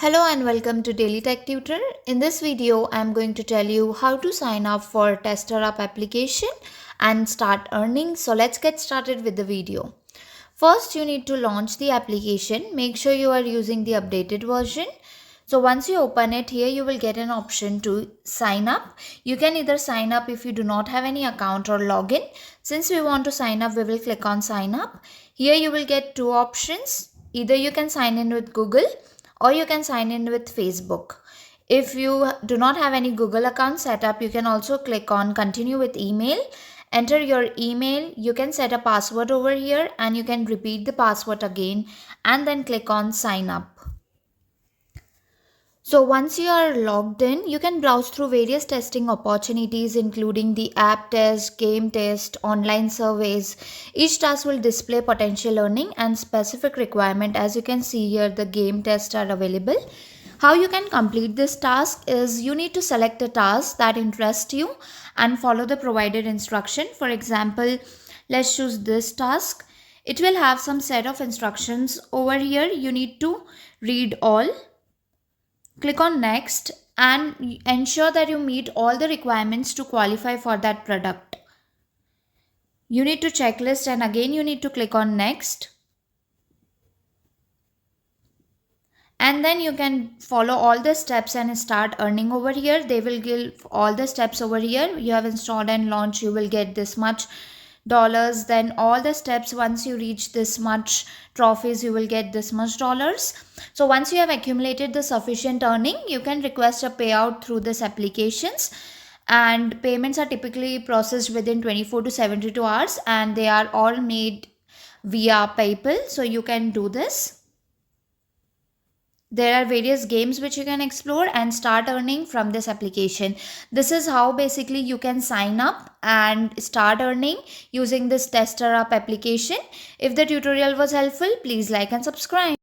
Hello and welcome to Daily Tech Tutor. In this video, I am going to tell you how to sign up for Testerup application and start earning. So let's get started with the video. First, you need to launch the application. Make sure you are using the updated version. So once you open it, here you will get an option to sign up. You can either sign up if you do not have any account or login. Since we want to sign up, we will click on sign up. Here you will get two options. Either you can sign in with Google or you can sign in with Facebook. If you do not have any Google account set up, you can also click on continue with email. Enter your email. You can set a password over here and you can repeat the password again and then click on sign up. So once you are logged in, you can browse through various testing opportunities including the app test, game test, online surveys. Each task will display potential earning and specific requirement. As you can see here, the game tests are available. How you can complete this task is you need to select a task that interests you and follow the provided instruction. For example, let's choose this task. It will have some set of instructions over here. You need to read all. Click on next and ensure that you meet all the requirements to qualify for that product. You need to checklist and again you need to click on next. And then you can follow all the steps and start earning over here. They will give all the steps over here. You have installed and launched, you will get this much dollars. Then all the steps, once you reach this much trophies, you will get this much dollars. So once you have accumulated the sufficient earning, you can request a payout through this applications, and payments are typically processed within 24 to 72 hours and they are all made via PayPal. So you can do this. There are various games which you can explore and start earning from this application. This is how basically you can sign up and start earning using this Testerup application. If the tutorial was helpful, please like and subscribe.